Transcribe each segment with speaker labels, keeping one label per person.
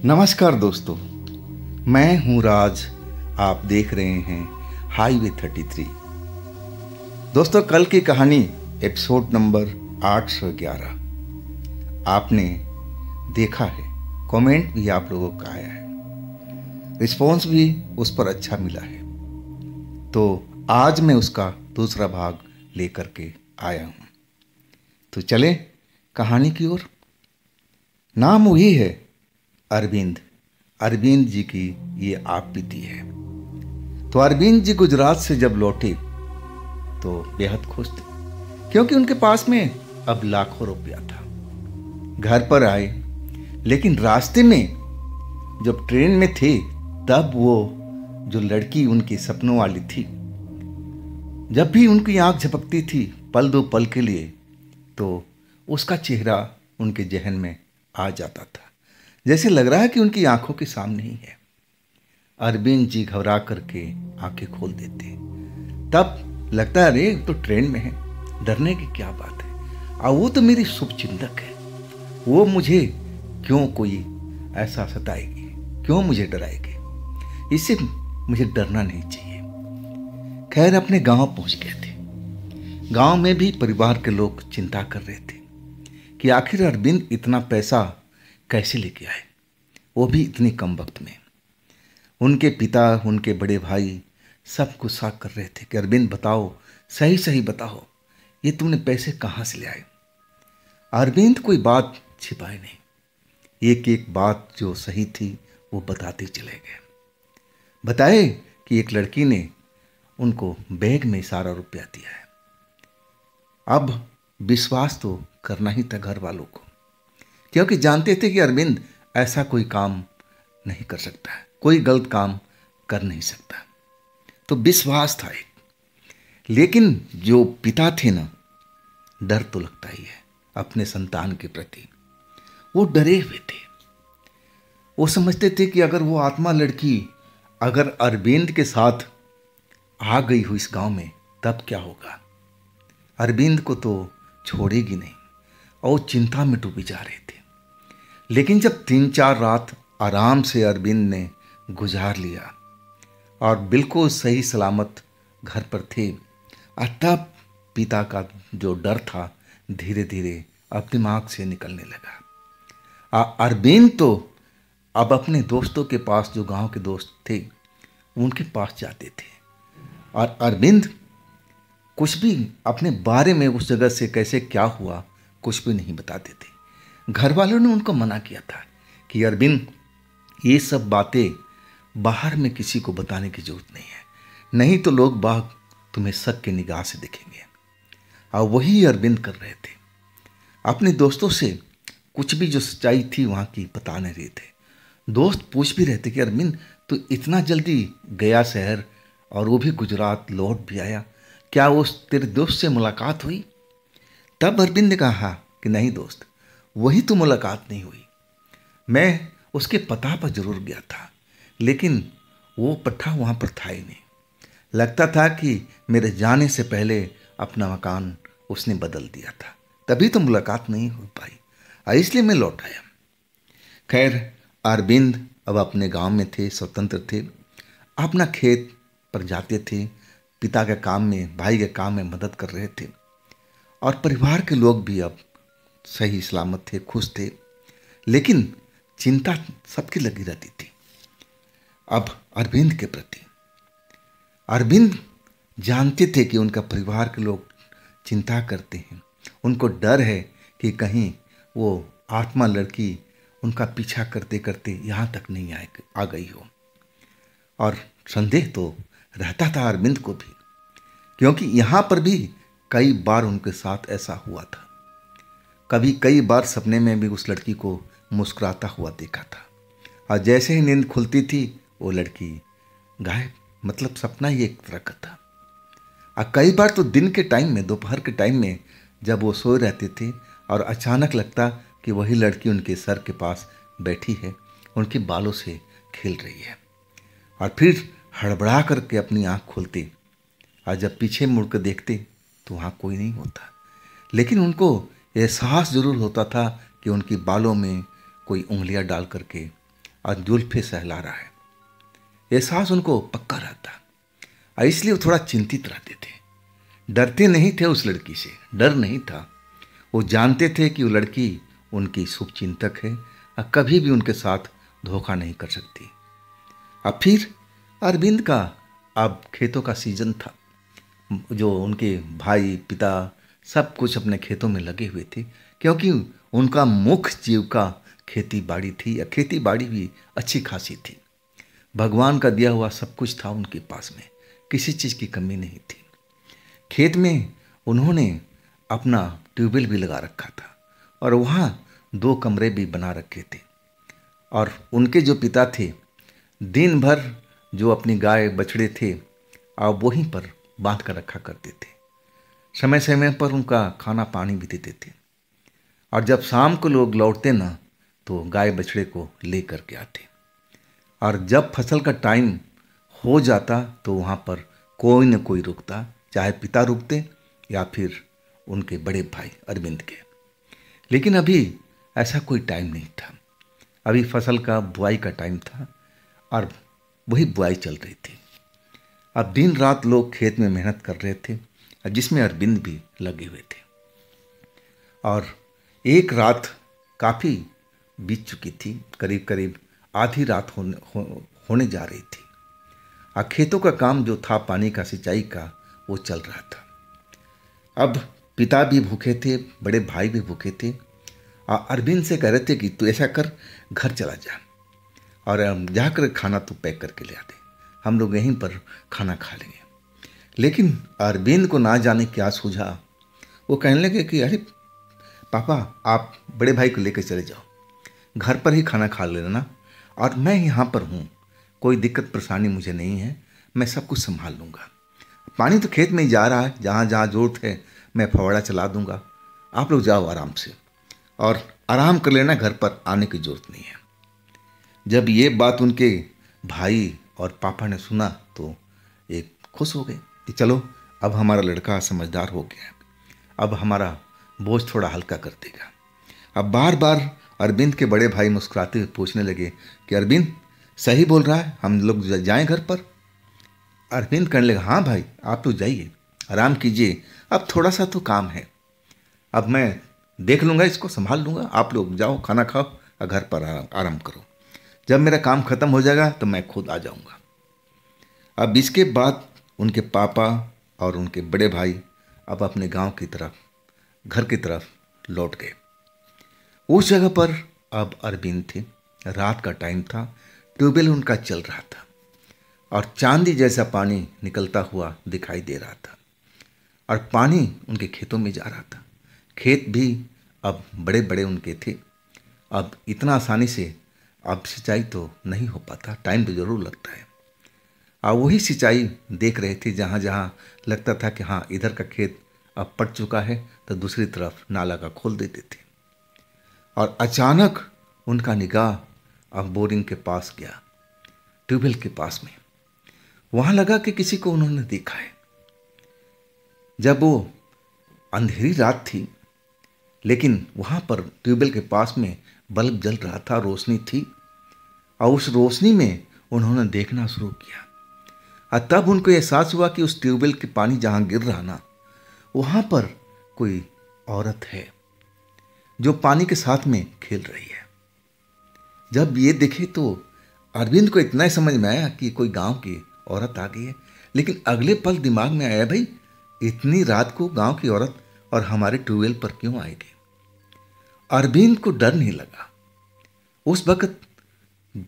Speaker 1: नमस्कार दोस्तों, मैं हूं राज। आप देख रहे हैं हाईवे 33। दोस्तों, कल की कहानी एपिसोड नंबर 811 आपने देखा है। कमेंट भी आप लोगों का आया है, रिस्पॉन्स भी उस पर अच्छा मिला है। तो आज मैं उसका दूसरा भाग लेकर के आया हूं। तो चले कहानी की ओर। नाम वही है, अरविंद। अरविंद जी की ये आप बीती है। तो अरविंद जी गुजरात से जब लौटे तो बेहद खुश थे, क्योंकि उनके पास में अब लाखों रुपया था। घर पर आए, लेकिन रास्ते में जब ट्रेन में थे तब वो जो लड़की उनके सपनों वाली थी, जब भी उनकी आंख झपकती थी पल दो पल के लिए, तो उसका चेहरा उनके जहन में आ जाता था, जैसे लग रहा है कि उनकी आंखों के सामने ही है। अरविंद जी घबरा करके आंखें खोल देते। तब लगता है अरे तो ट्रेन में है, डरने की क्या बात है। और वो तो मेरी शुभचिंतक है, वो मुझे क्यों कोई ऐसा सताएगी, क्यों मुझे डराएगी, इससे मुझे डरना नहीं चाहिए। खैर अपने गांव पहुंच गए थे। गांव में भी परिवार के लोग चिंता कर रहे थे कि आखिर अरविंद इतना पैसा कैसे लेके आए, वो भी इतनी कम वक्त में। उनके पिता, उनके बड़े भाई सब गुस्सा कर रहे थे कि अरविंद बताओ, सही सही बताओ, ये तुमने पैसे कहाँ से ले आए। अरविंद कोई बात छिपाए नहीं, एक एक बात जो सही थी वो बताते चले गए। बताए कि एक लड़की ने उनको बैग में सारा रुपया दिया है। अब विश्वास तो करना ही था घर वालों को, क्योंकि जानते थे कि अरविंद ऐसा कोई काम नहीं कर सकता है, कोई गलत काम कर नहीं सकता। तो विश्वास था एक। लेकिन जो पिता थे ना, डर तो लगता ही है अपने संतान के प्रति। वो डरे हुए थे। वो समझते थे कि अगर वो आत्मा लड़की अगर अरविंद के साथ आ गई हो इस गांव में, तब क्या होगा। अरविंद को तो छोड़ेगी नहीं, और चिंता में डूबे जा रहे थे। लेकिन जब 3-4 रात आराम से अरविंद ने गुजार लिया और बिल्कुल सही सलामत घर पर थे, तब पिता का जो डर था धीरे धीरे अब दिमाग से निकलने लगा। अरविंद तो अब अपने दोस्तों के पास, जो गांव के दोस्त थे, उनके पास जाते थे। और अरविंद कुछ भी अपने बारे में, उस जगह से कैसे क्या हुआ, कुछ भी नहीं बताते थे। घर वालों ने उनको मना किया था कि अरविंद, ये सब बातें बाहर में किसी को बताने की जरूरत नहीं है, नहीं तो लोग बाग तुम्हें शक की निगाह से देखेंगे। और वही अरविंद कर रहे थे। अपने दोस्तों से कुछ भी जो सच्चाई थी वहाँ की बता नहीं रहे थे। दोस्त पूछ भी रहे थे कि अरविंद तो इतना जल्दी गया शहर, और वो भी गुजरात लौट भी आया, क्या उस तेरे दोस्त से मुलाकात हुई। तब अरविंद ने कहा कि नहीं दोस्त, वही तो मुलाकात नहीं हुई। मैं उसके पता पर जरूर गया था, लेकिन वो पट्टा वहाँ पर था ही नहीं। लगता था कि मेरे जाने से पहले अपना मकान उसने बदल दिया था, तभी तो मुलाकात नहीं हो पाई, और इसलिए मैं लौट आया। खैर अरविंद अब अपने गांव में थे, स्वतंत्र थे, अपना खेत पर जाते थे, पिता के काम में, भाई के काम में मदद कर रहे थे। और परिवार के लोग भी अब सही सलामत थे, खुश थे। लेकिन चिंता सबकी लगी रहती थी अब अरविंद के प्रति। अरविंद जानते थे कि उनका परिवार के लोग चिंता करते हैं, उनको डर है कि कहीं वो आत्मा लड़की उनका पीछा करते करते यहाँ तक नहीं आ गई हो। और संदेह तो रहता था अरविंद को भी, क्योंकि यहाँ पर भी कई बार उनके साथ ऐसा हुआ था। कई बार सपने में भी उस लड़की को मुस्कुराता हुआ देखा था, और जैसे ही नींद खुलती थी वो लड़की गायब, मतलब सपना ही एक तरह का था। और कई बार तो दिन के टाइम में, दोपहर के टाइम में जब वो सोए रहते थे, और अचानक लगता कि वही लड़की उनके सर के पास बैठी है, उनके बालों से खेल रही है। और फिर हड़बड़ा करके अपनी आँख खोलते, और जब पीछे मुड़ कर देखते तो वहाँ कोई नहीं होता। लेकिन उनको एहसास जरूर होता था कि उनकी बालों में कोई उंगलियां डाल करके और जुल्फे सहला रहा है। एहसास उनको पक्का रहता और इसलिए वो थोड़ा चिंतित रहते थे। डरते नहीं थे उस लड़की से, डर नहीं था। वो जानते थे कि वो लड़की उनकी शुभचिंतक है और कभी भी उनके साथ धोखा नहीं कर सकती। अब फिर अरविंद का अब खेतों का सीजन था। जो उनके भाई पिता सब कुछ अपने खेतों में लगे हुए थे, क्योंकि उनका मुख्य जीविका खेती बाड़ी थी। या खेती बाड़ी भी अच्छी खासी थी। भगवान का दिया हुआ सब कुछ था उनके पास में, किसी चीज़ की कमी नहीं थी। खेत में उन्होंने अपना ट्यूबवेल भी लगा रखा था और वहाँ 2 कमरे भी बना रखे थे। और उनके जो पिता थे दिन भर जो अपनी गाय बछड़े थे और वहीं पर बांध कर रखा करते थे। समय समय पर उनका खाना पानी भी देते थे। और जब शाम को लोग लौटते ना तो गाय बछड़े को ले करके आते। और जब फसल का टाइम हो जाता तो वहाँ पर कोई न कोई रुकता, चाहे पिता रुकते या फिर उनके बड़े भाई अरविंद के। लेकिन अभी ऐसा कोई टाइम नहीं था। अभी फसल का बुआई का टाइम था और वही बुआई चल रही थी। अब दिन रात लोग खेत में मेहनत कर रहे थे, जिसमें अरविंद भी लगे हुए थे। और एक रात काफ़ी बीत चुकी थी, करीब करीब आधी रात होने जा रही थी। और खेतों का काम जो था पानी का, सिंचाई का, वो चल रहा था। अब पिता भी भूखे थे, बड़े भाई भी भूखे थे। और अरविंद से कह रहे थे कि तू ऐसा कर, घर चला जा और जाकर खाना तू पैक करके ले आ दे, हम लोग यहीं पर खाना खा लेंगे। लेकिन अरविंद को ना जाने क्या सूझा। वो कहने लगे कि अरे पापा, आप बड़े भाई को लेकर चले जाओ, घर पर ही खाना खा लेना और मैं यहाँ पर हूँ, कोई दिक्कत परेशानी मुझे नहीं है, मैं सब कुछ संभाल लूँगा। पानी तो खेत में ही जा रहा है, जहाँ जहाँ ज़रूरत है मैं फवाड़ा चला दूँगा, आप लोग जाओ आराम से और आराम कर लेना, घर पर आने की ज़रूरत नहीं है। जब ये बात उनके भाई और पापा ने सुना तो एक खुश हो गए कि चलो अब हमारा लड़का समझदार हो गया है, अब हमारा बोझ थोड़ा हल्का कर देगा। अब बार बार अरविंद के बड़े भाई मुस्कुराते हुए पूछने लगे कि अरविंद सही बोल रहा है, हम लोग जाएं घर पर। अरविंद कहने लगा हाँ भाई, आप तो जाइए, आराम कीजिए, अब थोड़ा सा तो काम है, अब मैं देख लूँगा, इसको संभाल लूँगा, आप लोग जाओ खाना खाओ और घर पर आराम करो, जब मेरा काम ख़त्म हो जाएगा तो मैं खुद आ जाऊँगा। अब इसके बाद उनके पापा और उनके बड़े भाई अब अपने गांव की तरफ, घर की तरफ लौट गए। उस जगह पर अब अरविंद थे, रात का टाइम था, ट्यूबवेल उनका चल रहा था और चांदी जैसा पानी निकलता हुआ दिखाई दे रहा था और पानी उनके खेतों में जा रहा था। खेत भी अब बड़े बड़े उनके थे। अब इतना आसानी से अब सिंचाई तो नहीं हो पाता, टाइम तो ज़रूर लगता है। और वही सिंचाई देख रहे थे, जहाँ जहाँ लगता था कि हाँ इधर का खेत अब पट चुका है तो दूसरी तरफ नाला का खोल देते थे। और अचानक उनका निगाह अब बोरिंग के पास गया, ट्यूबवेल के पास में। वहाँ लगा कि किसी को उन्होंने देखा है। जब वो अंधेरी रात थी, लेकिन वहाँ पर ट्यूबवेल के पास में बल्ब जल रहा था, रोशनी थी और उस रोशनी में उन्होंने देखना शुरू किया। और तब उनको एहसास हुआ कि उस ट्यूबवेल के पानी जहाँ गिर रहा ना, वहाँ पर कोई औरत है जो पानी के साथ में खेल रही है। जब ये देखे तो अरविंद को इतना ही समझ में आया कि कोई गांव की औरत आ गई है। लेकिन अगले पल दिमाग में आया, भाई इतनी रात को गांव की औरत और हमारे ट्यूबवेल पर क्यों आएगी। अरविंद को डर नहीं लगा। उस वक्त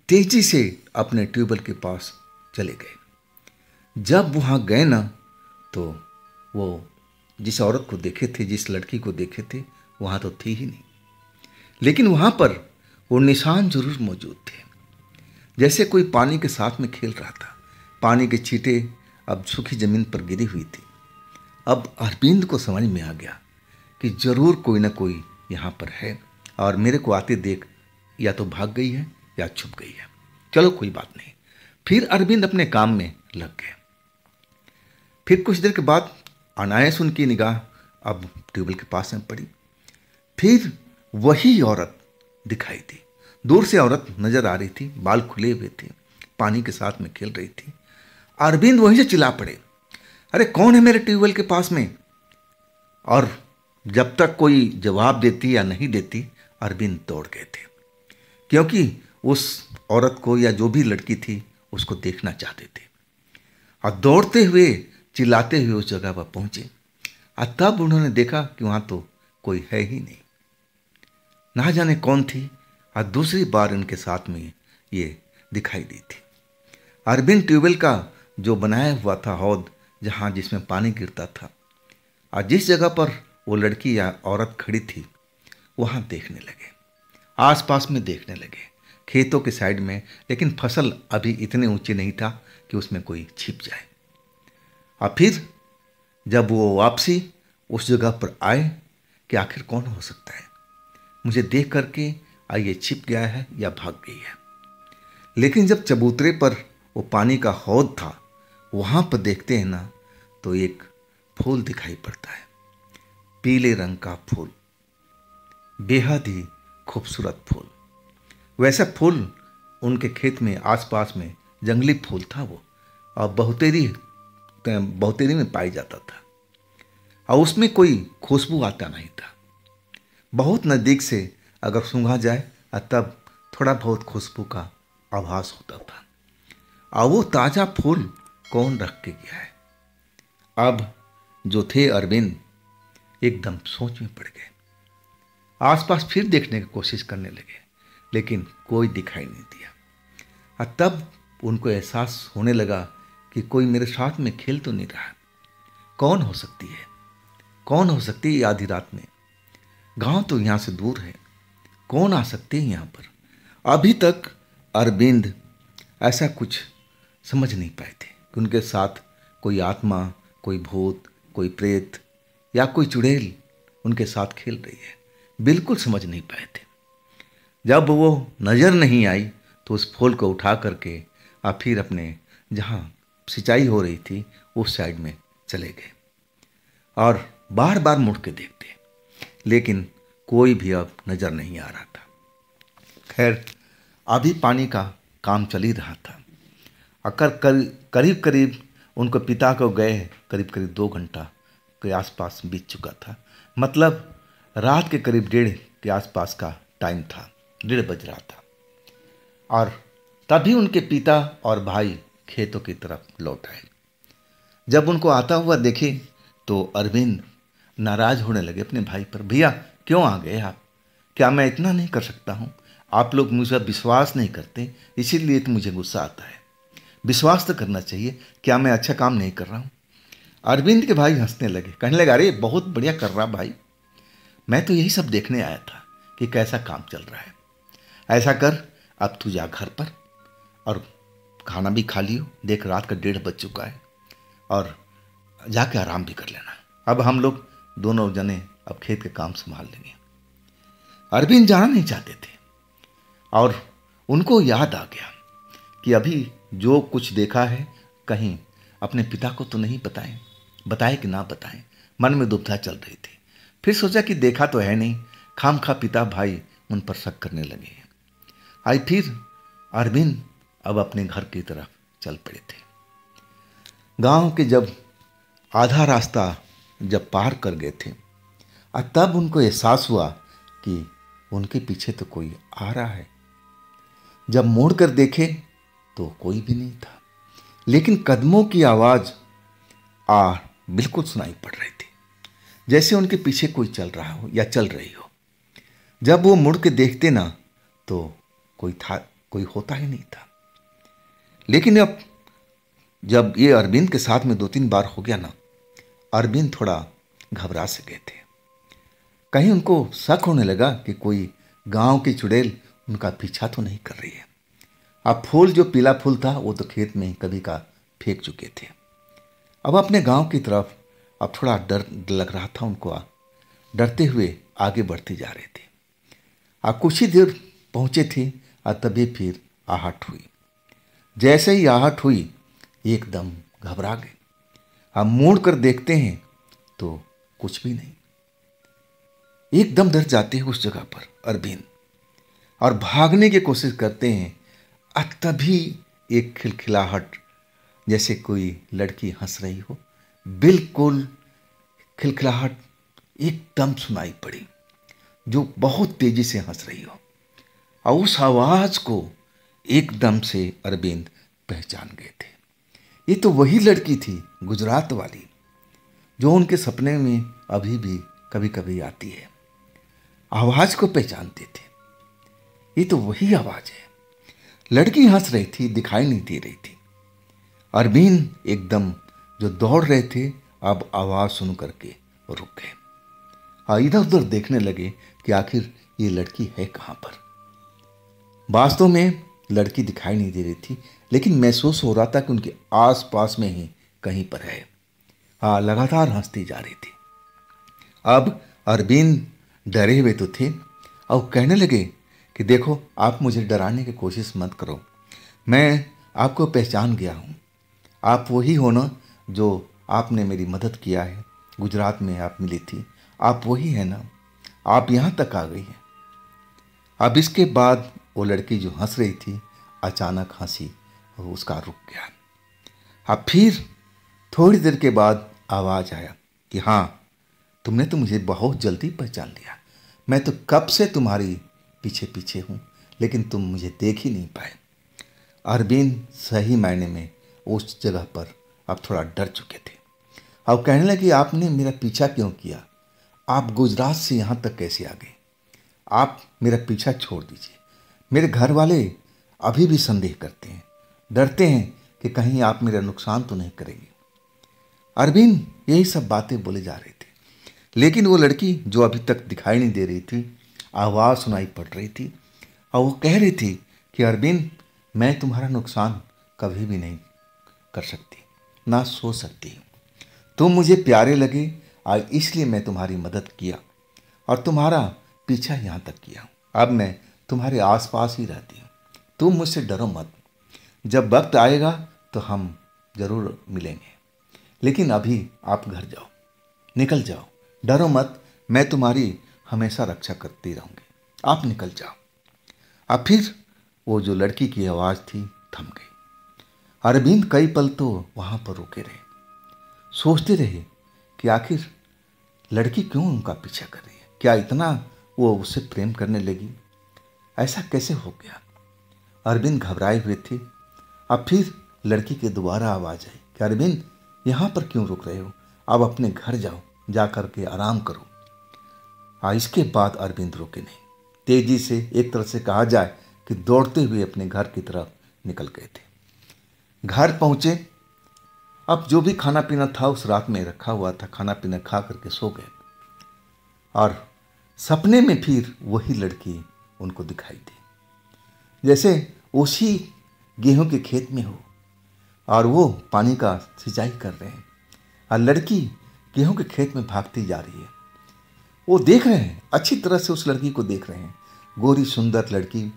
Speaker 1: तेजी से अपने ट्यूबवेल के पास चले गए। जब वहाँ गए ना तो वो जिस औरत को देखे थे, जिस लड़की को देखे थे, वहाँ तो थी ही नहीं। लेकिन वहाँ पर वो निशान जरूर मौजूद थे, जैसे कोई पानी के साथ में खेल रहा था। पानी के छींटे अब सूखी जमीन पर गिरी हुई थी। अब अरविंद को समझ में आ गया कि जरूर कोई ना कोई यहाँ पर है और मेरे को आते देख या तो भाग गई है या छुप गई है। चलो कोई बात नहीं। फिर अरविंद अपने काम में लग गए। फिर कुछ देर के बाद अनायास उनकी निगाह अब ट्यूबवेल के पास में पड़ी। फिर वही औरत दिखाई दी, दूर से औरत नजर आ रही थी, बाल खुले हुए थे, पानी के साथ में खेल रही थी। अरविंद वहीं से चिल्ला पड़े, अरे कौन है मेरे ट्यूबवेल के पास में? और जब तक कोई जवाब देती या नहीं देती, अरविंद दौड़ गए थे, क्योंकि उस औरत को या जो भी लड़की थी उसको देखना चाहते थे। और दौड़ते हुए चिल्लाते हुए उस जगह पर पहुंचे। और तब उन्होंने देखा कि वहां तो कोई है ही नहीं, ना जाने कौन थी। और दूसरी बार इनके साथ में ये दिखाई दी थी। अरविंद ट्यूबवेल का जो बनाया हुआ था हौद, जहाँ जिसमें पानी गिरता था, और जिस जगह पर वो लड़की या औरत खड़ी थी वहाँ देखने लगे, आसपास में देखने लगे, खेतों के साइड में। लेकिन फसल अभी इतने ऊंचे नहीं था कि उसमें कोई छिप जाए। और फिर जब वो वापसी उस जगह पर आए कि आखिर कौन हो सकता है, मुझे देख करके ये छिप गया है या भाग गई है। लेकिन जब चबूतरे पर वो पानी का हौद था, वहाँ पर देखते हैं ना, तो एक फूल दिखाई पड़ता है, पीले रंग का फूल, बेहद ही खूबसूरत फूल। वैसा फूल उनके खेत में आसपास में जंगली फूल था वो, और बहुतेरी में पाई जाता था। और उसमें कोई खुशबू आता नहीं था। बहुत नज़दीक से अगर सूंघा जाए तब थोड़ा बहुत खुशबू का आभास होता था। और वो ताज़ा फूल कौन रख के गया है? अब जो थे अरविंद एकदम सोच में पड़ गए। आसपास फिर देखने की कोशिश करने लगे, लेकिन कोई दिखाई नहीं दिया। और तब उनको एहसास होने लगा कि कोई मेरे साथ में खेल तो नहीं रहा। कौन हो सकती है, कौन हो सकती है आधी रात में? गांव तो यहाँ से दूर है, कौन आ सकते हैं यहाँ पर? अभी तक अरविंद ऐसा कुछ समझ नहीं पाए थे कि उनके साथ कोई आत्मा, कोई भूत, कोई प्रेत या कोई चुड़ैल उनके साथ खेल रही है। बिल्कुल समझ नहीं पाए थे। जब वो नज़र नहीं आई तो उस फूल को उठा करके और फिर अपने जहाँ सिंचाई हो रही थी उस साइड में चले गए और बार बार मुड़ के देखते, लेकिन कोई भी अब नज़र नहीं आ रहा था। खैर, अभी पानी का काम चल ही रहा था। करीब करीब उनको पिता को गए करीब करीब 2 घंटा के आसपास बीत चुका था। मतलब रात के करीब 1:30 के आसपास का टाइम था, 1:30 बज रहा था। और तभी उनके पिता और भाई खेतों की तरफ लौट आए। जब उनको आता हुआ देखे तो अरविंद नाराज होने लगे अपने भाई पर। भैया क्यों आ गए आप? क्या मैं इतना नहीं कर सकता हूँ? आप लोग मुझे विश्वास नहीं करते, इसीलिए तो मुझे गुस्सा आता है। विश्वास तो करना चाहिए। क्या मैं अच्छा काम नहीं कर रहा हूँ? अरविंद के भाई हंसने लगे, कहने लगा, अरे बहुत बढ़िया कर रहा भाई, मैं तो यही सब देखने आया था कि कैसा काम चल रहा है। ऐसा कर, अब तू जा घर पर और खाना भी खा लियो, देख रात का 1:30 बज चुका है, और जाके आराम भी कर लेना। अब हम लोग दोनों जने अब खेत के काम संभाल लेंगे। अरविंद जाना नहीं चाहते थे और उनको याद आ गया कि अभी जो कुछ देखा है कहीं अपने पिता को तो नहीं बताए कि ना बताएं। मन में दुविधा चल रही थी। फिर सोचा कि देखा तो है नहीं, खामखा पिता भाई उन पर शक करने लगे। आई फिर अरविंद अब अपने घर की तरफ चल पड़े थे। गांव के जब आधा रास्ता जब पार कर गए थे और तब उनको एहसास हुआ कि उनके पीछे तो कोई आ रहा है। जब मोड़ कर देखे तो कोई भी नहीं था, लेकिन कदमों की आवाज़ बिल्कुल सुनाई पड़ रही थी, जैसे उनके पीछे कोई चल रहा हो या चल रही हो। जब वो मुड़ के देखते ना तो कोई होता ही नहीं था। लेकिन अब जब ये अरविंद के साथ में 2-3 बार हो गया ना, अरविंद थोड़ा घबरा से गए थे। कहीं उनको शक होने लगा कि कोई गांव की चुड़ैल उनका पीछा तो नहीं कर रही है। अब फूल जो पीला फूल था वो तो खेत में कभी का फेंक चुके थे। अब अपने गांव की तरफ अब थोड़ा डर लग रहा था उनको। डरते हुए आगे बढ़ते जा रहे थे। अब कुछ ही देर पहुंचे थे और तभी फिर आहट हुई। जैसे ही आहट हुई एकदम घबरा गए। अब मुड़ कर देखते हैं तो कुछ भी नहीं। एकदम डर जाते हैं उस जगह पर अरविंद। और भागने की कोशिश करते हैं। और तभी एक खिलखिलाहट, जैसे कोई लड़की हंस रही हो, बिल्कुल खिलखिलाहट एकदम सुनाई पड़ी, जो बहुत तेजी से हंस रही हो। और उस आवाज को एकदम से अरविंद पहचान गए थे। ये तो वही लड़की थी, गुजरात वाली, जो उनके सपने में अभी भी कभी कभी आती है। आवाज को पहचानते थे, ये तो वही आवाज है। लड़की हंस रही थी, दिखाई नहीं दे रही थी। अरविंद एकदम जो दौड़ रहे थे, अब आवाज सुन करके रुक गए और इधर उधर देखने लगे कि आखिर ये लड़की है कहां पर। वास्तव में लड़की दिखाई नहीं दे रही थी, लेकिन महसूस हो रहा था कि उनके आस पास में ही कहीं पर है। लगातार हंसती जा रही थी। अब अरविंद डरे हुए तो थे और कहने लगे कि देखो, आप मुझे डराने की कोशिश मत करो, मैं आपको पहचान गया हूँ। आप वही हो ना जो आपने मेरी मदद किया है, गुजरात में आप मिली थी, आप वही है ना, आप यहाँ तक आ गई हैं। अब इसके बाद वो लड़की जो हंस रही थी, अचानक हंसी उसका रुक गया। अब फिर थोड़ी देर के बाद आवाज़ आया कि हाँ, तुमने तो मुझे बहुत जल्दी पहचान लिया। मैं तो कब से तुम्हारी पीछे पीछे हूँ, लेकिन तुम मुझे देख ही नहीं पाए। अरविंद सही मायने में उस जगह पर अब थोड़ा डर चुके थे। अब कहने लगे, आपने मेरा पीछा क्यों किया? आप गुजरात से यहाँ तक कैसे आ गए? आप मेरा पीछा छोड़ दीजिए। मेरे घर वाले अभी भी संदेह करते हैं, डरते हैं कि कहीं आप मेरा नुकसान तो नहीं करेंगे। अरविंद यही सब बातें बोले जा रहे थे, लेकिन वो लड़की जो अभी तक दिखाई नहीं दे रही थी, आवाज़ सुनाई पड़ रही थी और वो कह रही थी कि अरविंद, मैं तुम्हारा नुकसान कभी भी नहीं कर सकती, ना सोच सकती हूँ। तुम मुझे प्यारे लगे और इसलिए मैं तुम्हारी मदद किया और तुम्हारा पीछा यहाँ तक किया। अब मैं तुम्हारे आसपास ही रहती हूँ। तुम मुझसे डरो मत। जब वक्त आएगा तो हम जरूर मिलेंगे, लेकिन अभी आप घर जाओ, निकल जाओ, डरो मत। मैं तुम्हारी हमेशा रक्षा करती रहूँगी, आप निकल जाओ। अब फिर वो जो लड़की की आवाज़ थी थम गई। अरविंद कई पल तो वहाँ पर रुके रहे, सोचते रहे कि आखिर लड़की क्यों उनका पीछा कर रही है। क्या इतना वो उससे प्रेम करने लगी? ऐसा कैसे हो गया? अरविंद घबराए हुए थे। अब फिर लड़की के दोबारा आवाज़ आई कि अरविंद, यहाँ पर क्यों रुक रहे हो? अब अपने घर जाओ, जा कर के आराम करो। इसके बाद अरविंद रुके नहीं, तेजी से, एक तरह से कहा जाए कि दौड़ते हुए अपने घर की तरफ निकल गए थे। घर पहुंचे, अब जो भी खाना पीना था उस रात में रखा हुआ था, खाना पीना खा करके सो गए। और सपने में फिर वही लड़की उनको दिखाई दी, जैसे उसी गेहूं के खेत में हो और वो पानी का सिंचाई कर रहे हैं और लड़की गेहूं के खेत में भागती जा रही है। वो देख रहे हैं, अच्छी तरह से उस लड़की को देख रहे हैं। गोरी सुंदर लड़की,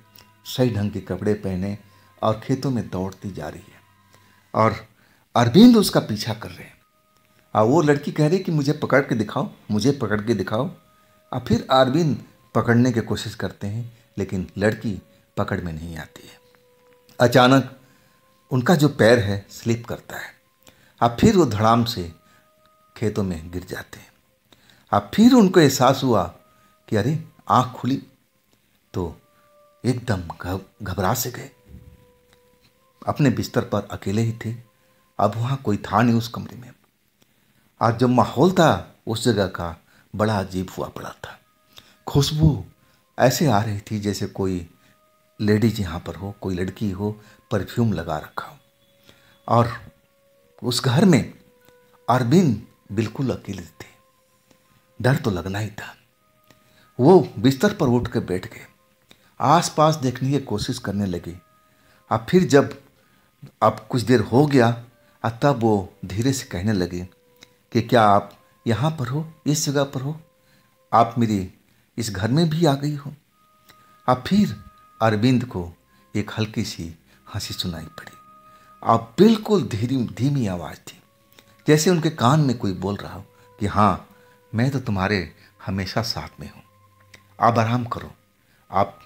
Speaker 1: सही ढंग के कपड़े पहने और खेतों में दौड़ती जा रही है और अरविंद उसका पीछा कर रहे हैं। और वो लड़की कह रही कि मुझे पकड़ के दिखाओ, मुझे पकड़ के दिखाओ। और फिर अरविंद पकड़ने की कोशिश करते हैं, लेकिन लड़की पकड़ में नहीं आती है। अचानक उनका जो पैर है स्लिप करता है। अब फिर वो धड़ाम से खेतों में गिर जाते हैं। अब फिर उनको एहसास हुआ कि अरे, आँख खुली तो एकदम घबरा से गए। अपने बिस्तर पर अकेले ही थे, अब वहाँ कोई था नहीं उस कमरे में। आज जो माहौल था उस जगह का बड़ा अजीब हुआ पड़ा था। खुशबू ऐसे आ रही थी जैसे कोई लेडीज यहाँ पर हो, कोई लड़की हो, परफ्यूम लगा रखा हो। और उस घर में अरविंद बिल्कुल अकेले थे। डर तो लगना ही था। वो बिस्तर पर उठ कर बैठ गए, आसपास देखने की कोशिश करने लगे। अब फिर जब कुछ देर हो गया, तब वो धीरे से कहने लगे कि क्या आप यहाँ पर हो, इस जगह पर हो? आप मेरे इस घर में भी आ गई हो? अब फिर अरविंद को एक हल्की सी हंसी सुनाई पड़ी। अब बिल्कुल धीमी आवाज़ थी, जैसे उनके कान में कोई बोल रहा हो कि हाँ, मैं तो तुम्हारे हमेशा साथ में हूँ, आप आराम करो, आप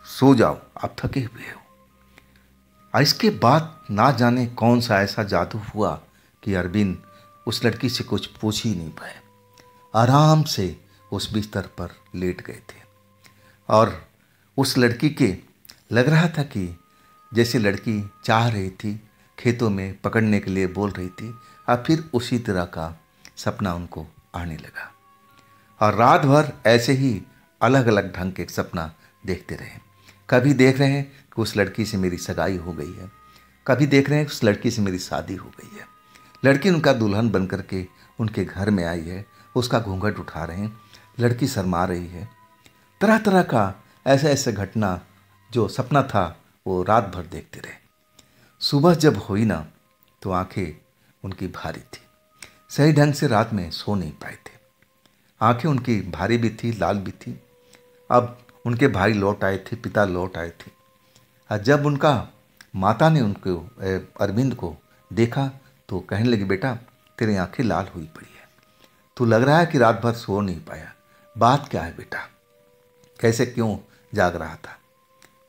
Speaker 1: सो जाओ, आप थके हुए हो। और इसके बाद ना जाने कौन सा ऐसा जादू हुआ कि अरविंद उस लड़की से कुछ पूछ ही नहीं पाए, आराम से उस बिस्तर पर लेट गए थे। और उस लड़की के लग रहा था कि जैसे लड़की चाह रही थी, खेतों में पकड़ने के लिए बोल रही थी, और फिर उसी तरह का सपना उनको आने लगा। और रात भर ऐसे ही अलग अलग ढंग के सपना देखते रहे। कभी देख रहे हैं कि उस लड़की से मेरी सगाई हो गई है, कभी देख रहे हैं कि उस लड़की से मेरी शादी हो गई है, लड़की उनका दुल्हन बन करके उनके घर में आई है, उसका घूंघट उठा रहे हैं, लड़की शर्मा रही है। तरह तरह का ऐसे ऐसे घटना जो सपना था वो रात भर देखते रहे। सुबह जब हुई ना तो आंखें उनकी भारी थी, सही ढंग से रात में सो नहीं पाए थे। आंखें उनकी भारी भी थी, लाल भी थी। अब उनके भाई लौट आए थे, पिता लौट आए थे। और जब उनका माता ने उनको अरविंद को देखा तो कहने लगी, बेटा तेरी आंखें लाल हुई पड़ी है, तू लग रहा है कि रात भर सो नहीं पाया, बात क्या है बेटा, कैसे क्यों जाग रहा था,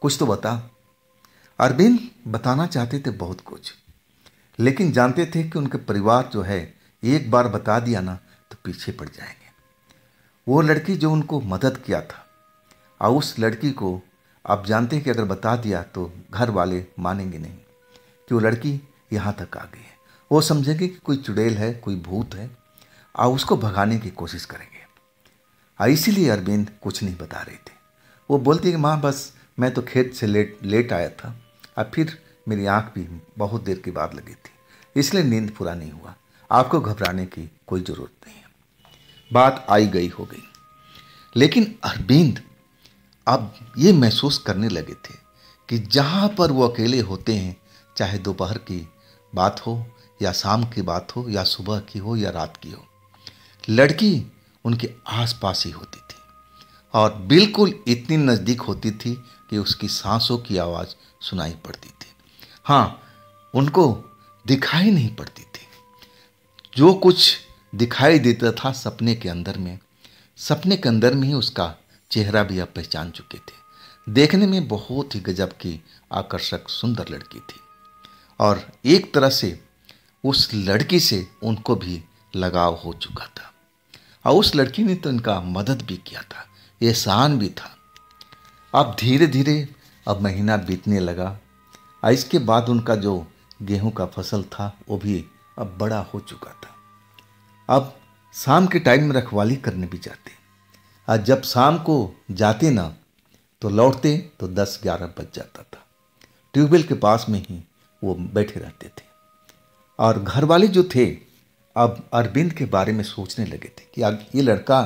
Speaker 1: कुछ तो बता। अरविंद बताना चाहते थे बहुत कुछ, लेकिन जानते थे कि उनके परिवार जो है एक बार बता दिया ना तो पीछे पड़ जाएंगे। वो लड़की जो उनको मदद किया था, और उस लड़की को आप जानते हैं कि अगर बता दिया तो घर वाले मानेंगे नहीं कि वो लड़की यहाँ तक आ गई है। वो समझेंगे कि कोई चुड़ैल है, कोई भूत है, और उसको भगाने की कोशिश करेंगे। और इसीलिए अरविंद कुछ नहीं बता रहे थे। वो बोलती कि माँ बस मैं तो खेत से लेट आया था, और फिर मेरी आँख भी बहुत देर के बाद लगी थी, इसलिए नींद पूरा नहीं हुआ, आपको घबराने की कोई ज़रूरत नहीं है। बात आई गई हो गई। लेकिन अरविंद अब ये महसूस करने लगे थे कि जहाँ पर वो अकेले होते हैं, चाहे दोपहर की बात हो या शाम की बात हो या सुबह की हो या रात की हो, लड़की उनके आसपास ही होती थी, और बिल्कुल इतनी नज़दीक होती थी कि उसकी सांसों की आवाज़ सुनाई पड़ती थी। हाँ, उनको दिखाई नहीं पड़ती थी। जो कुछ दिखाई देता था सपने के अंदर में ही उसका चेहरा भी आप पहचान चुके थे। देखने में बहुत ही गजब की आकर्षक सुंदर लड़की थी, और एक तरह से उस लड़की से उनको भी लगाव हो चुका था, और उस लड़की ने तो इनका मदद भी किया था, एहसान भी था। अब धीरे धीरे अब महीना बीतने लगा, और इसके बाद उनका जो गेहूं का फसल था वो भी अब बड़ा हो चुका था। अब शाम के टाइम में रखवाली करने भी जाते, और जब शाम को जाते ना तो लौटते तो 10-11 बज जाता था। ट्यूबवेल के पास में ही वो बैठे रहते थे, और घर वाले जो थे अब अरविंद के बारे में सोचने लगे थे कि ये लड़का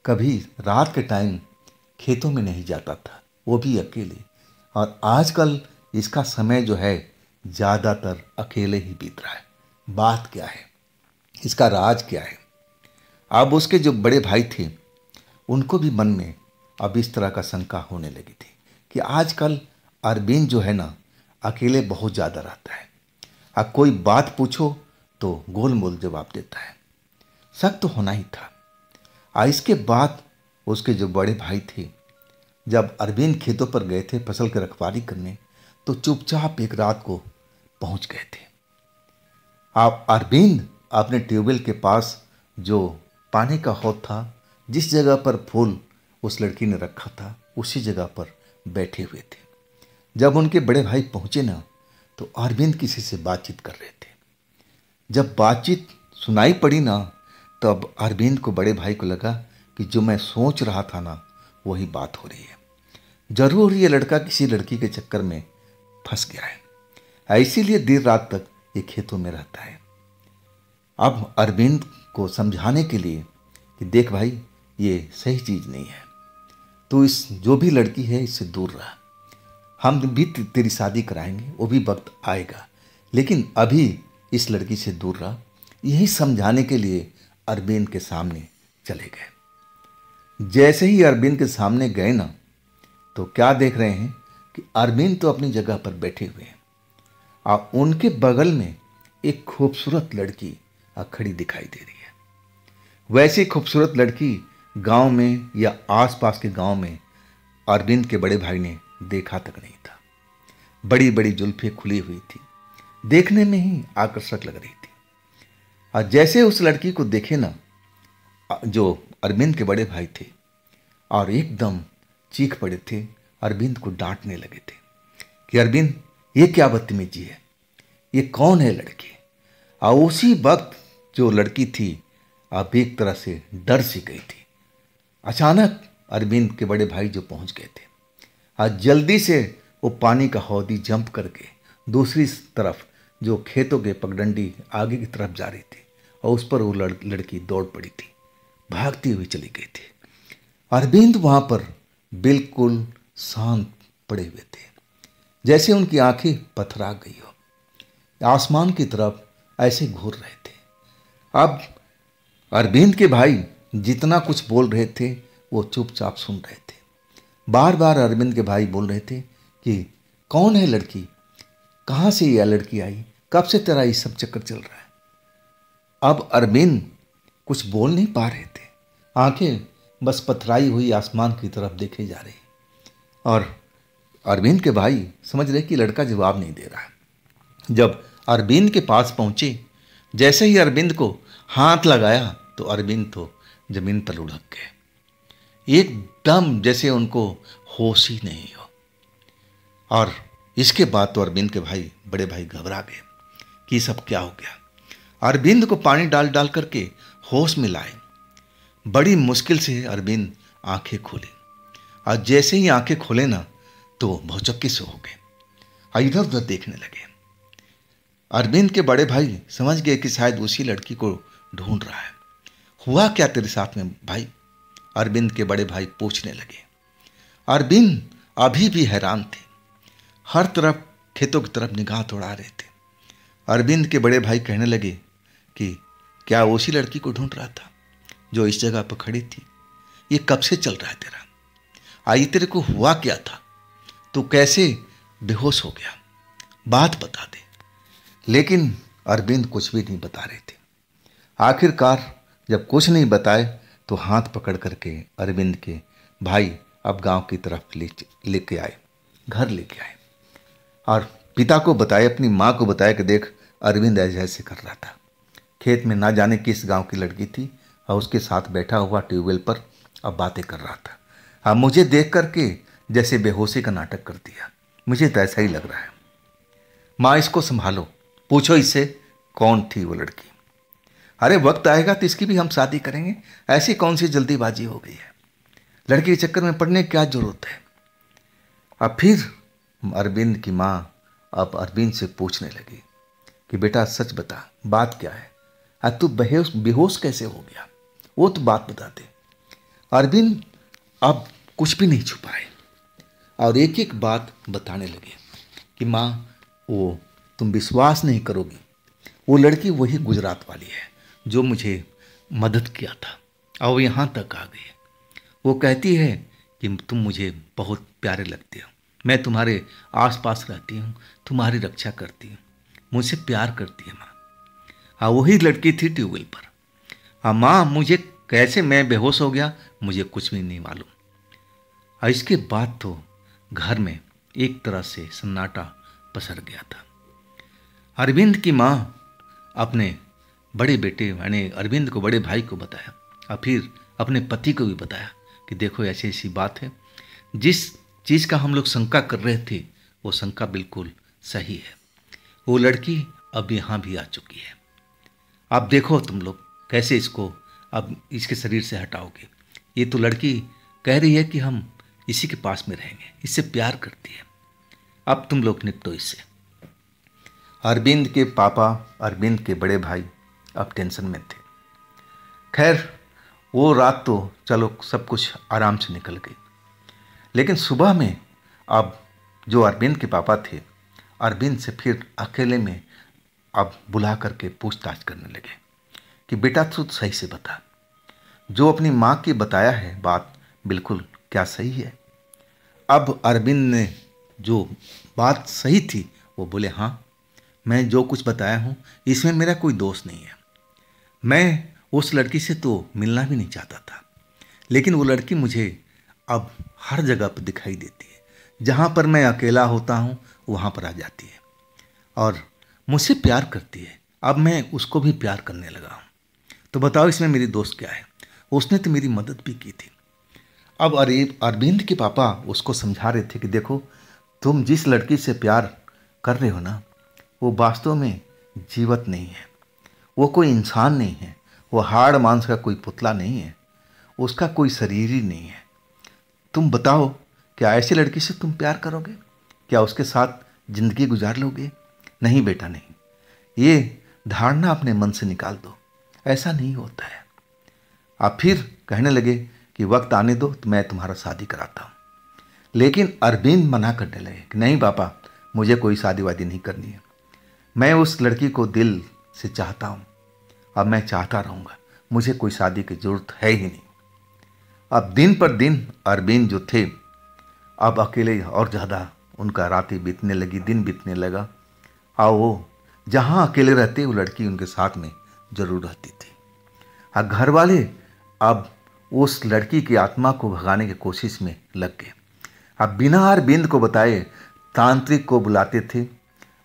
Speaker 1: कभी रात के टाइम खेतों में नहीं जाता था, वो भी अकेले, और आजकल इसका समय जो है ज़्यादातर अकेले ही बीत रहा है। बात क्या है, इसका राज क्या है। अब उसके जो बड़े भाई थे उनको भी मन में अब इस तरह का शंका होने लगी थी कि आजकल अरविंद जो है ना अकेले बहुत ज़्यादा रहता है, अब कोई बात पूछो तो गोल मोल जवाब देता है। शक तो होना ही था। इसके बाद उसके जो बड़े भाई थे, जब अरविंद खेतों पर गए थे फसल की रखवाली करने, तो चुपचाप एक रात को पहुंच गए थे। आप अरविंद अपने ट्यूबवेल के पास जो पानी का हौद था, जिस जगह पर फूल उस लड़की ने रखा था, उसी जगह पर बैठे हुए थे। जब उनके बड़े भाई पहुंचे ना तो अरविंद किसी से बातचीत कर रहे थे। जब बातचीत सुनाई पड़ी ना तब अरविंद को, बड़े भाई को लगा कि जो मैं सोच रहा था ना वही बात हो रही है। जरूर ये लड़का किसी लड़की के चक्कर में फंस गया है, इसीलिए देर रात तक ये खेतों में रहता है। अब अरविंद को समझाने के लिए कि देख भाई ये सही चीज़ नहीं है, तो इस जो भी लड़की है इससे दूर रहा, हम भी तेरी शादी कराएंगे, वो भी वक्त आएगा, लेकिन अभी इस लड़की से दूर रहा। यही समझाने के लिए अरविंद के सामने चले गए। जैसे ही अरविंद के सामने गए ना तो क्या देख रहे हैं कि अरविंद तो अपनी जगह पर बैठे हुए हैं, और उनके बगल में एक खूबसूरत लड़की खड़ी दिखाई दे रही है। वैसी खूबसूरत लड़की गांव में या आसपास के गांव में अरविंद के बड़े भाई ने देखा तक नहीं था। बड़ी बड़ी जुल्फें खुली हुई थी, देखने में ही आकर्षक लग रही थी। और जैसे उस लड़की को देखे ना, जो अरविंद के बड़े भाई थे, और एकदम चीख पड़े थे, अरविंद को डांटने लगे थे कि अरविंद, ये क्या बदतमीजी है, ये कौन है लड़की। और उसी वक्त जो लड़की थी अब एक तरह से डर सी गई थी। अचानक अरविंद के बड़े भाई जो पहुंच गए थे, और जल्दी से वो पानी का हौदी जंप करके दूसरी तरफ जो खेतों के पगडंडी आगे की तरफ जा रही थी, और उस पर वो लड़की दौड़ पड़ी थी, भागती हुई चली गई थी। अरविंद वहां पर बिल्कुल शांत पड़े हुए थे, जैसे उनकी आंखें पथरा गई हो, आसमान की तरफ ऐसे घूर रहे थे। अब अरविंद के भाई जितना कुछ बोल रहे थे वो चुपचाप सुन रहे थे। बार बार अरविंद के भाई बोल रहे थे कि कौन है लड़की, कहाँ से यह लड़की आई, कब से तेरा ये सब चक्कर चल रहा है। अब अरविंद कुछ बोल नहीं पा रहे थे, आंखें बस पथराई हुई आसमान की तरफ देखे जा रही। और अरविंद के भाई समझ रहे कि लड़का जवाब नहीं दे रहा है। जब अरविंद के पास पहुंचे, जैसे ही अरविंद को हाथ लगाया तो अरविंद तो जमीन पर लुढ़क गए, एकदम जैसे उनको होश ही नहीं हो। और इसके बाद तो अरविंद के भाई, बड़े भाई घबरा गए कि सब क्या हो गया। अरविंद को पानी डाल डाल करके होश में लाए। बड़ी मुश्किल से अरविंद आंखें खोली, और जैसे ही आंखें खोले ना तो भौचक्के से हो गए और इधर उधर देखने लगे। अरविंद के बड़े भाई समझ गए कि शायद उसी लड़की को ढूंढ रहा है। हुआ क्या तेरे साथ में भाई, अरविंद के बड़े भाई पूछने लगे। अरविंद अभी भी हैरान थे, हर तरफ खेतों की तरफ निगाह दौड़ा रहे थे। अरविंद के बड़े भाई कहने लगे कि क्या उसी लड़की को ढूंढ रहा था जो इस जगह पर खड़ी थी, ये कब से चल रहा है तेरा, आई तेरे को हुआ क्या था, तू कैसे बेहोश हो गया, बात बता दे। लेकिन अरविंद कुछ भी नहीं बता रहे थे। आखिरकार जब कुछ नहीं बताए तो हाथ पकड़ करके अरविंद के भाई अब गांव की तरफ लेके आए, घर लेके आए, और पिता को बताया, अपनी माँ को बताया कि देख अरविंद ऐसे ऐसे कर रहा था, खेत में ना जाने किस गांव की लड़की थी और उसके साथ बैठा हुआ ट्यूबवेल पर अब बातें कर रहा था। अब मुझे देख करके जैसे बेहोशी का नाटक कर दिया, मुझे तो ऐसा ही लग रहा है। माँ इसको संभालो, पूछो इससे कौन थी वो लड़की। अरे वक्त आएगा तो इसकी भी हम शादी करेंगे, ऐसी कौन सी जल्दीबाजी हो गई है, लड़की के चक्कर में पड़ने की क्या जरूरत है। अब फिर अरविंद की माँ अब अरविंद से पूछने लगी कि बेटा सच बता, बात क्या है, अब तू बेहोश कैसे हो गया, वो तो बात बता दे। अरविंद अब कुछ भी नहीं छुपाए और एक एक बात बताने लगे कि माँ वो तुम विश्वास नहीं करोगी, वो लड़की वही गुजरात वाली है जो मुझे मदद किया था और वो यहाँ तक आ गई है। वो कहती है कि तुम मुझे बहुत प्यारे लगते हो, मैं तुम्हारे आसपास रहती हूँ, तुम्हारी रक्षा करती हूँ, मुझसे प्यार करती है माँ। हाँ वही लड़की थी ट्यूबवेल पर। हाँ माँ मुझे कैसे मैं बेहोश हो गया मुझे कुछ भी नहीं मालूम। और इसके बाद तो घर में एक तरह से सन्नाटा पसर गया था। अरविंद की माँ अपने बड़े बेटे यानी अरविंद को, बड़े भाई को बताया और फिर अपने पति को भी बताया कि देखो ऐसी ऐसी बात है, जिस चीज़ का हम लोग शंका कर रहे थे वो शंका बिल्कुल सही है, वो लड़की अब यहाँ भी आ चुकी है। अब देखो तुम लोग कैसे इसको अब इसके शरीर से हटाओगे। ये तो लड़की कह रही है कि हम इसी के पास में रहेंगे, इससे प्यार करती है, अब तुम लोग निपटो इससे। अरविंद के पापा, अरविंद के बड़े भाई अब टेंशन में थे। खैर वो रात तो चलो सब कुछ आराम से निकल गई, लेकिन सुबह में अब जो अरविंद के पापा थे अरविंद से फिर अकेले में अब बुला करके पूछताछ करने लगे कि बेटा तू सही से बता, जो अपनी माँ की बताया है बात बिल्कुल क्या सही है। अब अरविंद ने जो बात सही थी वो बोले हाँ मैं जो कुछ बताया हूँ इसमें मेरा कोई दोष नहीं है, मैं उस लड़की से तो मिलना भी नहीं चाहता था, लेकिन वो लड़की मुझे अब हर जगह पर दिखाई देती है, जहाँ पर मैं अकेला होता हूँ वहाँ पर आ जाती है और मुझसे प्यार करती है। अब मैं उसको भी प्यार करने लगा हूँ। तो बताओ इसमें मेरी दोस्त क्या है? उसने तो मेरी मदद भी की थी। अब अरविंद के पापा उसको समझा रहे थे कि देखो, तुम जिस लड़की से प्यार कर रहे हो ना, वो वास्तव में जीवत नहीं है, वो कोई इंसान नहीं है, वो हाड़ मांस का कोई पुतला नहीं है, उसका कोई शरीर ही नहीं है। तुम बताओ, क्या ऐसी लड़की से तुम प्यार करोगे? क्या उसके साथ जिंदगी गुजार लोगे? नहीं बेटा नहीं, ये धारणा अपने मन से निकाल दो, ऐसा नहीं होता है। आप फिर कहने लगे कि वक्त आने दो तो मैं तुम्हारा शादी कराता हूँ। लेकिन अरविंद मना करने लगे कि नहीं पापा, मुझे कोई शादी वादी नहीं करनी है, मैं उस लड़की को दिल से चाहता हूँ, अब मैं चाहता रहूँगा, मुझे कोई शादी की जरूरत है ही नहीं। अब दिन पर दिन अरविंद जो थे, अब अकेले और ज़्यादा उनका रातें बीतने लगी, दिन बीतने लगा। और वो जहाँ अकेले रहते वो लड़की उनके साथ में जरूर रहती थी। और घर वाले अब उस लड़की की आत्मा को भगाने की कोशिश में लग गए। अब बिना अरविंद को बताए तांत्रिक को बुलाते थे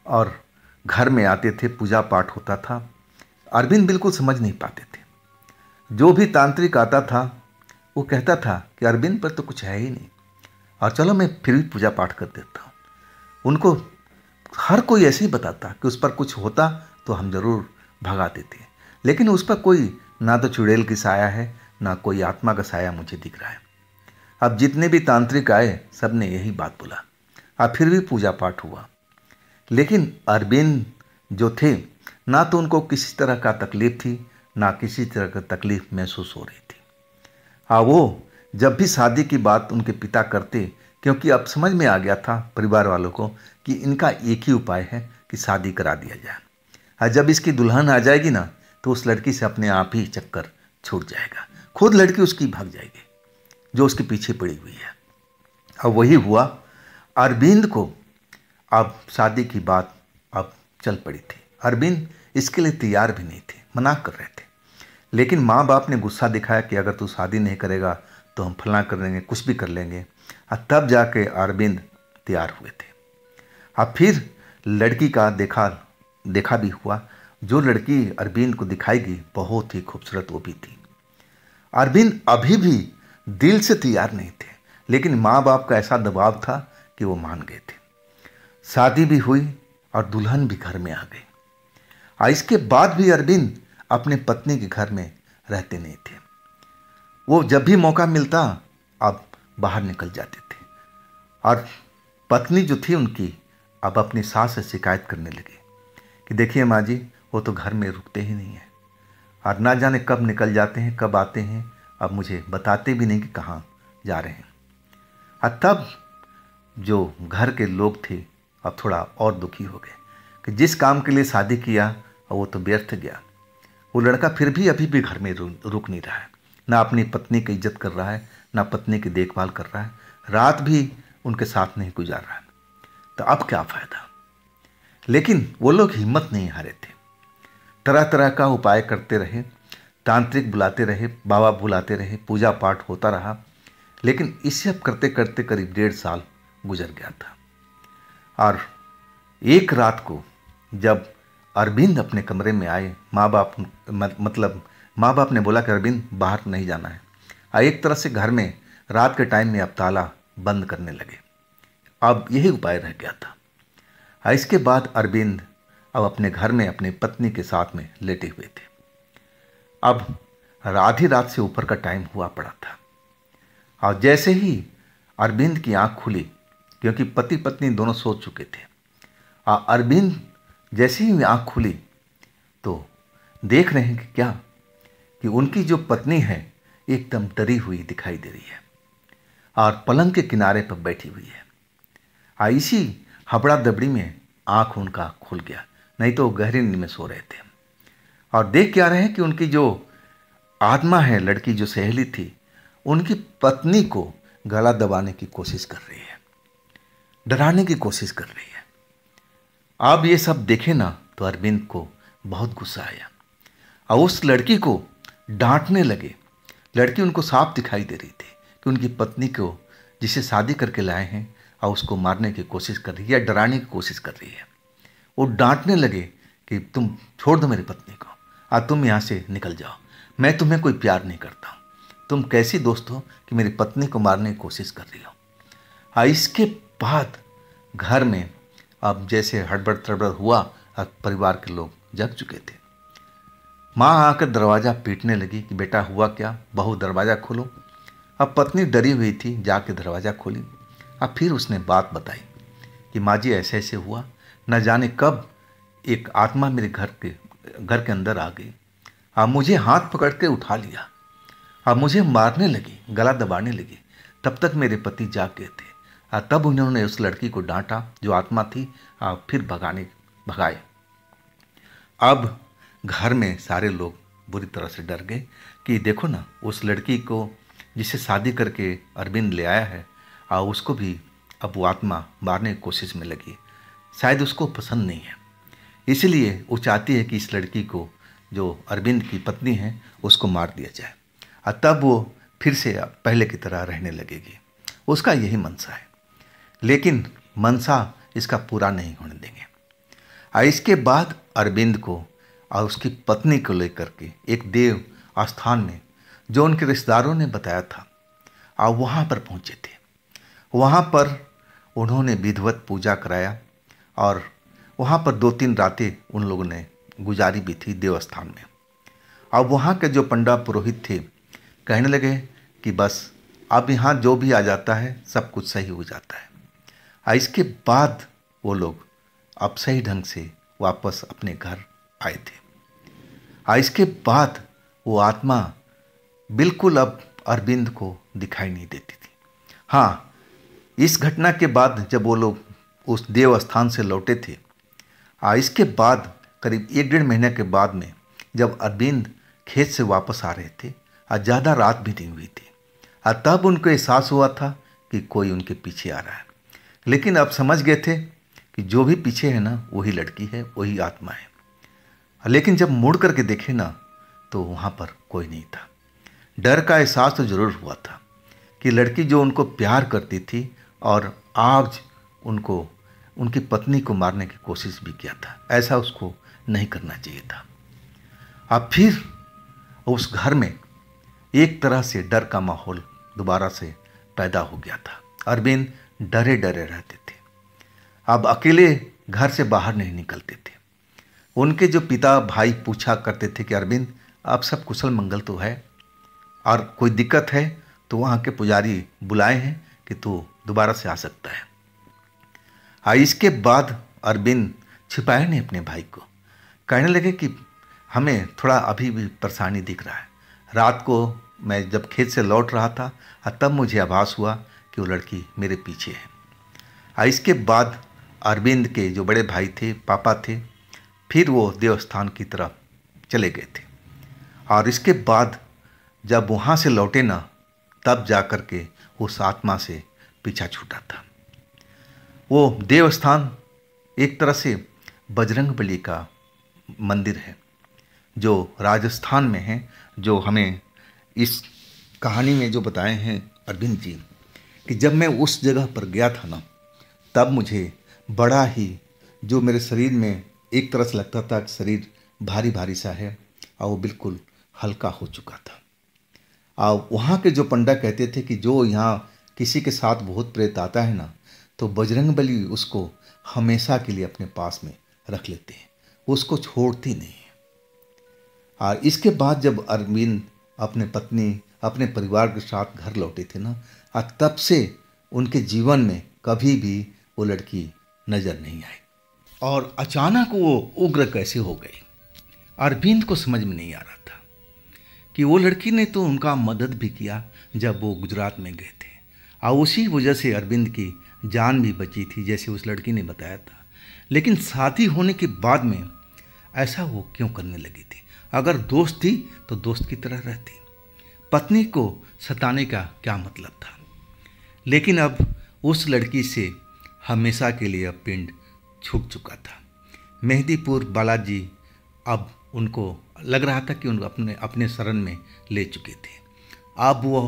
Speaker 1: और घर में आते थे, पूजा पाठ होता था। अरविंद बिल्कुल समझ नहीं पाते थे। जो भी तांत्रिक आता था वो कहता था कि अरविंद पर तो कुछ है ही नहीं, और चलो मैं फिर भी पूजा पाठ कर देता हूँ। उनको हर कोई ऐसे ही बताता कि उस पर कुछ होता तो हम जरूर भगा देते, लेकिन उस पर कोई ना तो चुड़ैल की साया है, ना कोई आत्मा का साया मुझे दिख रहा है। अब जितने भी तांत्रिक आए सब ने यही बात बोला। अब फिर भी पूजा पाठ हुआ, लेकिन अरविंद जो थे, ना तो उनको किसी तरह का तकलीफ थी, ना किसी तरह का तकलीफ महसूस हो रही थी। हाँ, वो जब भी शादी की बात उनके पिता करते, क्योंकि अब समझ में आ गया था परिवार वालों को कि इनका एक ही उपाय है कि शादी करा दिया जाए। और जब इसकी दुल्हन आ जाएगी ना, तो उस लड़की से अपने आप ही चक्कर छूट जाएगा, खुद लड़की उसकी भाग जाएगी जो उसके पीछे पड़ी हुई है। अब वही हुआ। अरविंद को अब शादी की बात अब चल पड़ी थी। अरविंद इसके लिए तैयार भी नहीं थे, मना कर रहे थे, लेकिन माँ बाप ने गुस्सा दिखाया कि अगर तू शादी नहीं करेगा तो हम फलां कर लेंगे, कुछ भी कर लेंगे। और तब जाके अरविंद तैयार हुए थे। अब फिर लड़की का देखा भी हुआ। जो लड़की अरविंद को दिखाएगी बहुत ही खूबसूरत वो भी थी। अरविंद अभी भी दिल से तैयार नहीं थे, लेकिन माँ बाप का ऐसा दबाव था कि वो मान गए थे। शादी भी हुई और दुल्हन भी घर में आ गई। और इसके बाद भी अरविंद अपने पत्नी के घर में रहते नहीं थे। वो जब भी मौका मिलता अब बाहर निकल जाते थे। और पत्नी जो थी उनकी अब अपनी सास से शिकायत करने लगी कि देखिए माँ जी, वो तो घर में रुकते ही नहीं हैं, और ना जाने कब निकल जाते हैं, कब आते हैं, अब मुझे बताते भी नहीं कि कहाँ जा रहे हैं। और तब जो घर के लोग थे अब थोड़ा और दुखी हो गए कि जिस काम के लिए शादी किया वो तो व्यर्थ गया। वो लड़का फिर भी अभी भी घर में रुक नहीं रहा है, ना अपनी पत्नी की इज्जत कर रहा है, ना पत्नी की देखभाल कर रहा है, रात भी उनके साथ नहीं गुजार रहा है। तो अब क्या फ़ायदा। लेकिन वो लोग हिम्मत नहीं हारे थे, तरह तरह का उपाय करते रहे, तांत्रिक बुलाते रहे, बाबा बुलाते रहे, पूजा पाठ होता रहा। लेकिन इसे अब करते करते करीब 1.5 साल गुजर गया था। और एक रात को जब अरविंद अपने कमरे में आए, माँ बाप ने बोला कि अरविंद बाहर नहीं जाना है। और एक तरह से घर में रात के टाइम में अब ताला बंद करने लगे। अब यही उपाय रह गया था। और इसके बाद अरविंद अब अपने घर में अपने पत्नी के साथ में लेटे हुए थे। अब आधी रात से ऊपर का टाइम हुआ पड़ा था। और जैसे ही अरविंद की आंख खुली, क्योंकि पति पत्नी दोनों सो चुके थे, और अरविंद जैसे ही आंख खुली तो देख रहे हैं कि क्या कि उनकी जो पत्नी है एकदम डरी हुई दिखाई दे रही है और पलंग के किनारे पर बैठी हुई है। और इसी हबड़ा दबड़ी में आंख उनका खुल गया, नहीं तो वो गहरी नींद में सो रहे थे। और देख क्या रहे हैं कि उनकी जो आत्मा है, लड़की जो सहेली थी, उनकी पत्नी को गला दबाने की कोशिश कर रही है, डराने की कोशिश कर रही है। अब ये सब देखे ना तो अरविंद को बहुत गुस्सा आया और उस लड़की को डांटने लगे। लड़की उनको साफ दिखाई दे रही थी कि उनकी पत्नी को जिसे शादी करके लाए हैं और उसको मारने की कोशिश कर रही है या डराने की कोशिश कर रही है। वो डांटने लगे कि तुम छोड़ दो मेरी पत्नी को और तुम यहाँ से निकल जाओ, मैं तुम्हें कोई प्यार नहीं करता हूँ, तुम कैसी दोस्त हो कि मेरी पत्नी को मारने की कोशिश कर रही हो। और इसके बाद घर में अब जैसे हड़बड़ तड़बड़ हुआ, परिवार के लोग जग चुके थे। माँ आकर दरवाज़ा पीटने लगी कि बेटा हुआ क्या, बहू दरवाज़ा खोलो। अब पत्नी डरी हुई थी, जाके दरवाज़ा खोली। अब फिर उसने बात बताई कि माँ जी ऐसे ऐसे हुआ, न जाने कब एक आत्मा मेरे घर के अंदर आ गई, अब मुझे हाथ पकड़ के उठा लिया, अब मुझे मारने लगी, गला दबाने लगी। तब तक मेरे पति जाग गए थे और तब उन्होंने उस लड़की को डांटा जो आत्मा थी, फिर भगाए। अब घर में सारे लोग बुरी तरह से डर गए कि देखो ना, उस लड़की को जिसे शादी करके अरविंद ले आया है, और उसको भी अब वो आत्मा मारने की कोशिश में लगी। शायद उसको पसंद नहीं है, इसलिए वो चाहती है कि इस लड़की को, जो अरविंद की पत्नी है, उसको मार दिया जाए और तब वो फिर से पहले की तरह रहने लगेगी। उसका यही मनसा है, लेकिन मनसा इसका पूरा नहीं होने देंगे। और इसके बाद अरविंद को और उसकी पत्नी को लेकर के एक देव स्थान में, जो उनके रिश्तेदारों ने बताया था, और वहाँ पर पहुँचे थे। वहाँ पर उन्होंने विधिवत पूजा कराया और वहाँ पर 2-3 रातें उन लोगों ने गुजारी भी थी देवस्थान में। अब वहाँ के जो पंडा पुरोहित थे कहने लगे कि बस अब यहाँ जो भी आ जाता है सब कुछ सही हो जाता है। और इसके बाद वो लोग अब सही ढंग से वापस अपने घर आए थे। और इसके बाद वो आत्मा बिल्कुल अब अरविंद को दिखाई नहीं देती थी। हाँ, इस घटना के बाद जब वो लोग उस देव स्थान से लौटे थे, इसके बाद करीब 1-1.5 महीने के बाद में जब अरविंद खेत से वापस आ रहे थे और ज़्यादा रात भी नहीं हुई थी, और तब उनको एहसास हुआ था कि कोई उनके पीछे आ रहा है। लेकिन अब समझ गए थे कि जो भी पीछे है ना, वही लड़की है, वही आत्मा है। लेकिन जब मुड़ करके देखे ना, तो वहाँ पर कोई नहीं था। डर का एहसास तो ज़रूर हुआ था कि लड़की जो उनको प्यार करती थी और आज उनको, उनकी पत्नी को मारने की कोशिश भी किया था। ऐसा उसको नहीं करना चाहिए था। अब फिर उस घर में एक तरह से डर का माहौल दोबारा से पैदा हो गया था। अरविंद डरे डरे रहते थे, अब अकेले घर से बाहर नहीं निकलते थे। उनके जो पिता भाई पूछा करते थे कि अरविंद अब सब कुशल मंगल तो है, और कोई दिक्कत है तो वहाँ के पुजारी बुलाए हैं कि तू दोबारा से आ सकता है। इसके बाद अरविंद छिपाए नहीं अपने भाई को, कहने लगे कि हमें थोड़ा अभी भी परेशानी दिख रहा है। रात को मैं जब खेत से लौट रहा था, तब मुझे आभास हुआ कि वो लड़की मेरे पीछे है। इसके बाद अरविंद के जो बड़े भाई थे, पापा थे, फिर वो देवस्थान की तरफ चले गए थे। और इसके बाद जब वहाँ से लौटे ना, तब जा कर के उस आत्मा से पीछा छूटा था। वो देवस्थान एक तरह से बजरंगबली का मंदिर है, जो राजस्थान में है, जो हमें इस कहानी में जो बताए हैं अरविंद जी, कि जब मैं उस जगह पर गया था ना, तब मुझे बड़ा ही, जो मेरे शरीर में एक तरह से लगता था कि शरीर भारी भारी सा है, और वो बिल्कुल हल्का हो चुका था। और वहाँ के जो पंडा कहते थे कि जो यहाँ किसी के साथ भूत प्रेत आता है ना, तो बजरंगबली उसको हमेशा के लिए अपने पास में रख लेते हैं, उसको छोड़ती नहीं है। और इसके बाद जब अरविंद अपने पत्नी, अपने परिवार के साथ घर लौटे थे ना, तब से उनके जीवन में कभी भी वो लड़की नज़र नहीं आई। और अचानक वो उग्र कैसे हो गई, अरविंद को समझ में नहीं आ रहा था कि वो लड़की ने तो उनका मदद भी किया जब वो गुजरात में गए थे, और उसी वजह से अरविंद की जान भी बची थी, जैसे उस लड़की ने बताया था। लेकिन शादी होने के बाद में ऐसा वो क्यों करने लगी थी? अगर दोस्त थी तो दोस्त की तरह रहती, पत्नी को सताने का क्या मतलब था? लेकिन अब उस लड़की से हमेशा के लिए अब पिंड छूट चुका था। मेहंदीपुर बालाजी अब उनको लग रहा था कि उनको अपने शरण में ले चुके थे। अब वो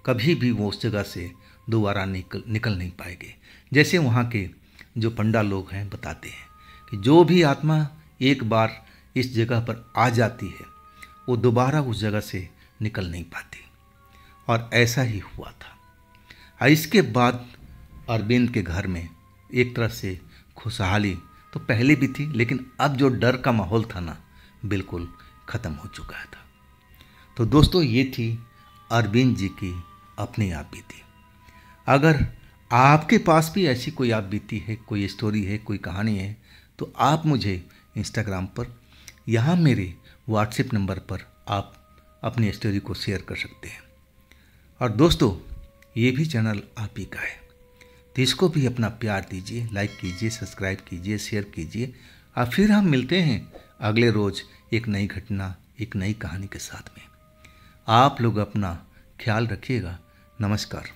Speaker 1: कभी भी वो उस जगह से दोबारा निकल नहीं पाएंगे, जैसे वहाँ के जो पंडा लोग हैं बताते हैं कि जो भी आत्मा एक बार इस जगह पर आ जाती है वो दोबारा उस जगह से निकल नहीं पाती, और ऐसा ही हुआ था। इसके बाद अरविंद के घर में एक तरह से खुशहाली तो पहले भी थी, लेकिन अब जो डर का माहौल था ना, बिल्कुल ख़त्म हो चुका था। तो दोस्तों, ये थी अरविंद जी की अपनी आप बीती। अगर आपके पास भी ऐसी कोई आप बीती है, कोई स्टोरी है, कोई कहानी है, तो आप मुझे इंस्टाग्राम पर, यहाँ मेरे व्हाट्सएप नंबर पर आप अपनी स्टोरी को शेयर कर सकते हैं। और दोस्तों, ये भी चैनल आप ही का है, तो इसको भी अपना प्यार दीजिए, लाइक कीजिए, सब्सक्राइब कीजिए, शेयर कीजिए। और फिर हम मिलते हैं अगले रोज़ एक नई घटना, एक नई कहानी के साथ में। आप लोग अपना ख्याल रखिएगा। नमस्कार।